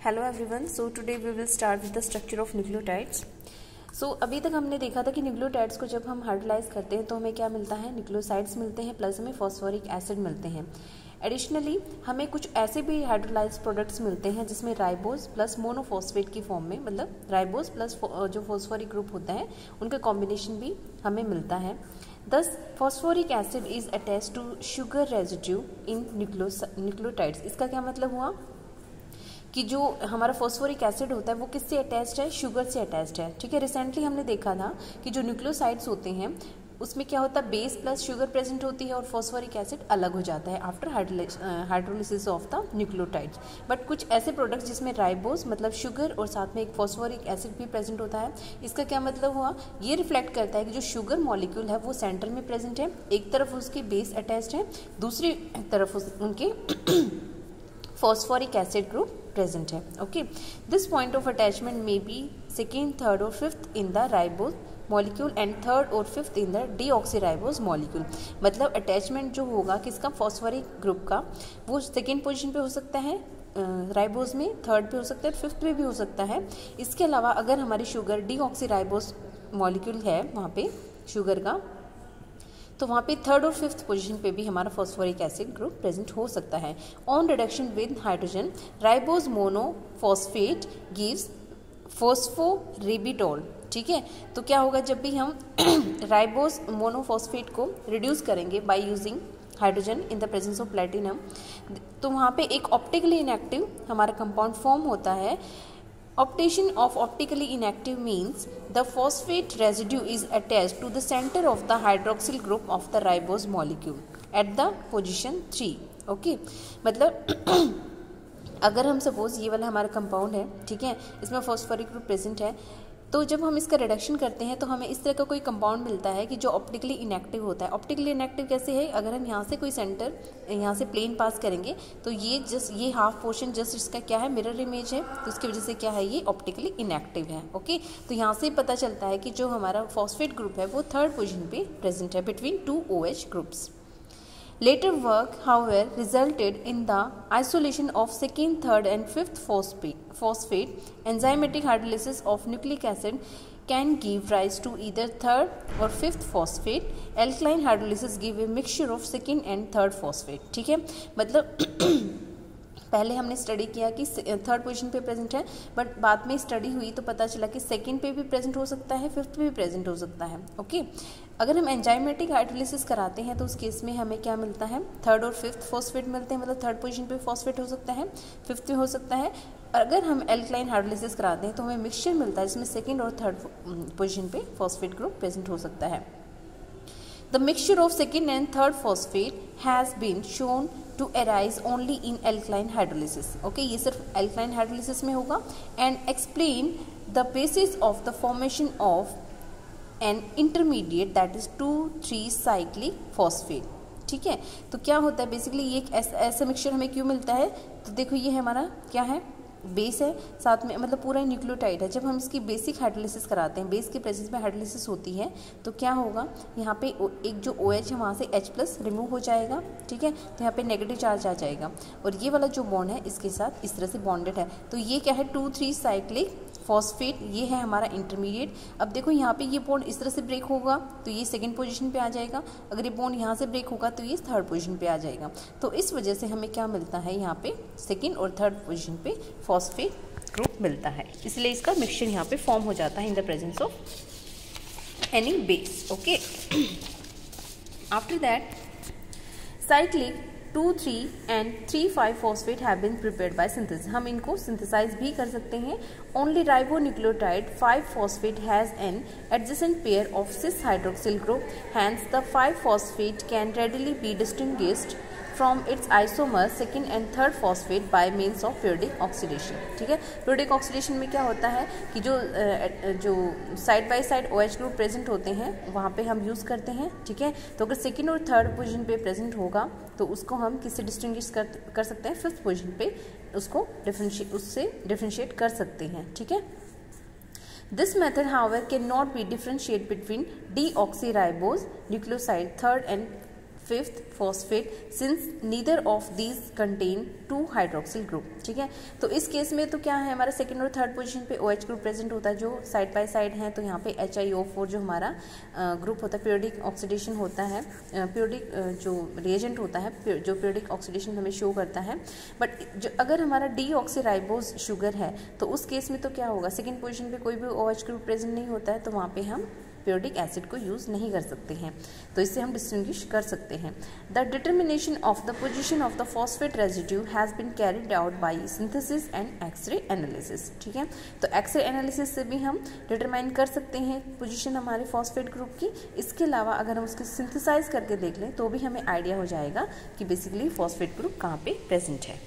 Hello everyone, so today we will start with the structure of nucleotides. So अभी तक हमने देखा था कि न्यूक्लियोटाइड्स को जब हम हाइड्रोलाइज करते हैं तो हमें क्या मिलता है, न्यूक्लियोसाइड्स मिलते हैं प्लस हमें फॉस्फोरिक एसिड मिलते हैं। एडिशनली हमें कुछ ऐसे भी हाइड्रोलाइज प्रोडक्ट्स मिलते हैं जिसमें राइबोज प्लस मोनोफॉस्फेट की फॉर्म में, मतलब राइबोज प्लस जो फॉस्फोरिक ग्रुप होता है उनका कॉम्बिनेशन भी हमें मिलता है। Thus, phosphoric acid is attached to sugar residue in nucleotides। इसका क्या मतलब हुआ कि जो हमारा फॉस्फोरिक एसिड होता है वो किससे अटैच्ड है, शुगर से अटैच्ड है। ठीक है, रिसेंटली हमने देखा था कि जो न्यूक्लियोसाइड्स होते हैं उसमें क्या होता है, बेस प्लस शुगर प्रेजेंट होती है और फॉस्फोरिक एसिड अलग हो जाता है after hydrolysis of the nucleotides. But कुछ ऐसे प्रोडक्ट्स जिसमें राइबोज मतलब शुगर और साथ में एक फॉस्फोरिक एसिड भी प्रेजेंट होता है, इसका क्या मतलब हुआ, ये रिफ्लेक्ट करता है कि जो शुगर मॉलिक्यूल है वो सेंटर में प्रेजेंट है, एक तरफ उसके बेस अटैच्ड है, दूसरी तरफ उनके phosphoric acid group present है। Okay, this point of attachment may be second, third और fifth in the ribose molecule and third और fifth in the deoxyribose molecule। मतलब अटैचमेंट जो होगा किसका, फॉस्फोरिक ग्रुप का, वो सेकेंड पोजीशन पे हो सकता है राइबोज में, थर्ड पे हो सकता है, फिफ्थ पे भी हो सकता है। इसके अलावा अगर हमारी शुगर डीऑक्सीराइबोज मॉलिक्यूल है वहाँ पे शुगर का, तो वहाँ पे थर्ड और फिफ्थ पोजीशन पे भी हमारा फॉस्फोरिक एसिड ग्रुप प्रेजेंट हो सकता है। On reduction with hydrogen ribose monophosphate gives phosphoribitol. ठीक है, तो क्या होगा जब भी हम राइबोज मोनोफॉस्फेट को रिड्यूस करेंगे by using hydrogen in the presence of platinum, तो वहाँ पे एक ऑप्टिकली इनएक्टिव हमारा कंपाउंड फॉर्म होता है। Optation of optically inactive means the phosphate residue is attached to the center of the hydroxyl group of the ribose molecule at the position 3। Okay, मतलब अगर हम सपोज ये वाला हमारा कंपाउंड है, ठीक है, इसमें फॉस्फोरिक ग्रुप प्रेजेंट है, तो जब हम इसका रिडक्शन करते हैं तो हमें इस तरह का कोई कंपाउंड मिलता है कि जो ऑप्टिकली इनएक्टिव होता है। ऑप्टिकली इनएक्टिव कैसे है, अगर हम यहाँ से कोई सेंटर यहाँ से प्लेन पास करेंगे तो ये हाफ पोर्शन जस्ट इसका क्या है, मिरर इमेज है, तो उसकी वजह से क्या है, ये ऑप्टिकली इनएक्टिव है। ओके, तो यहाँ से पता चलता है कि जो हमारा फॉस्फेट ग्रुप है वो थर्ड पोजिशन पे प्रेजेंट है between two OH groups. Later work, however, resulted in the isolation of second, third and fifth phosphate. Enzymatic hydrolysis of nucleic acid can give rise to either third or fifth phosphate. Alkaline hydrolysis give a mixture of second and third phosphate। ठीक है, मतलब पहले हमने study किया कि third position पे present है, but बाद में स्टडी हुई तो पता चला कि सेकंड पे भी प्रेजेंट हो सकता है, फिफ्थ पे भी प्रेजेंट हो सकता है। ओके, अगर हम एंजाइमेटिक हाइड्रोलिसिस कराते हैं तो उस केस में हमें क्या मिलता है, थर्ड और फिफ्थ फॉस्फेट मिलते हैं, मतलब थर्ड पोजीशन पे फॉस्फेट हो सकता है, फिफ्थ में हो सकता है। अगर हम एल्कलाइन हाइड्रोलिसिस कराते हैं तो हमें मिक्सचर मिलता है जिसमें सेकेंड और थर्ड पोजीशन पे फॉस्फेट ग्रुप प्रेजेंट हो सकता है। The mixture of second and third phosphate has been shown to arise only in alkaline hydrolysis। Okay, ये सिर्फ alkaline hydrolysis में होगा। And explain the basis of the formation of an intermediate that is 2,3 cyclic phosphate। ठीक है, तो क्या होता है बेसिकली, ये एक ऐसा मिक्सचर हमें क्यों मिलता है, तो देखो ये हमारा क्या है, बेस है, साथ में मतलब पूरा न्यूक्लियोटाइड है। जब हम इसकी बेसिक हाइड्रोलिसिस कराते हैं, बेस के प्रेजेंस में हाइड्रोलिसिस होती है, तो क्या होगा, यहाँ पे एक जो OH है वहाँ से H+ रिमूव हो जाएगा। ठीक है, तो यहाँ पे नेगेटिव चार्ज आ जाएगा और ये वाला जो बॉन्ड है इसके साथ इस तरह से बॉन्डेड है, तो ये क्या है, 2,3 साइक्लिक फॉस्फेट, ये है हमारा इंटरमीडिएट। अब देखो यहाँ पे ये बॉन्ड इस तरह से ब्रेक होगा तो ये सेकंड पोजीशन पे आ जाएगा, अगर ये बॉन्ड यहाँ से ब्रेक होगा तो ये थर्ड पोजीशन पे आ जाएगा। तो इस वजह से हमें क्या मिलता है, यहाँ पे सेकंड और थर्ड पोजीशन पे फॉस्फेट ग्रुप मिलता है, इसलिए इसका मिक्सचर यहाँ पे फॉर्म हो जाता है इन the presence of any base. Okay, after that cyclic 2,3 and 3,5 phosphate have been prepared by synthesis। हम इनको सिंथेसाइज भी कर सकते हैं। Only ribonucleotide 5 phosphate has an adjacent pair of cis hydroxyl group, hence the 5 phosphate can readily be distinguished from its isomers second and third phosphate by means of periodic oxidation। ठीक है, periodic oxidation में क्या होता है कि जो side by side OH group present होते हैं वहाँ पे हम यूज़ करते हैं। ठीक है, तो अगर सेकेंड और थर्ड पोजीशन पे प्रेजेंट होगा तो उसको हम किससे डिस्टिंग्विश कर सकते हैं, फिफ्थ पोजीशन पे उसको उससे डिफ्रेंशिएट कर सकते हैं। ठीक है, This method, however, cannot be differentiated between deoxyribose nucleoside third and fifth phosphate since neither of these contain 2 hydroxyl group. ठीक है, तो इस केस में तो क्या है, हमारा सेकंड और थर्ड पोजीशन पे OH ग्रुप प्रेजेंट होता है जो साइड बाय साइड है, तो यहाँ पे HiO4 जो हमारा ग्रुप होता है, पीरियोडिक ऑक्सीडेशन होता है, पीरियोडिक जो रिएजेंट होता है जो पीरियोडिक ऑक्सीडेशन हमें शो करता है। बट जो अगर हमारा डीऑक्सीराइबोज शुगर है तो उस केस में तो क्या होगा, सेकेंड पोजीशन पे कोई भी OH ग्रुप प्रेजेंट नहीं होता है, तो वहाँ पे हम पीरियोडिक एसिड को यूज़ नहीं कर सकते हैं, तो इससे हम डिस्टिंग्विश कर सकते हैं। The determination of the position of the phosphate residue has been carried out by synthesis and X ray analysis. ठीक है, तो एक्सरे एनालिसिस से भी हम डिटरमाइन कर सकते हैं पोजीशन हमारे फॉस्फेट ग्रुप की। इसके अलावा अगर हम उसके सिंथेसाइज करके देख लें तो भी हमें आइडिया हो जाएगा कि बेसिकली फॉस्फेट ग्रुप कहाँ पे प्रेजेंट है।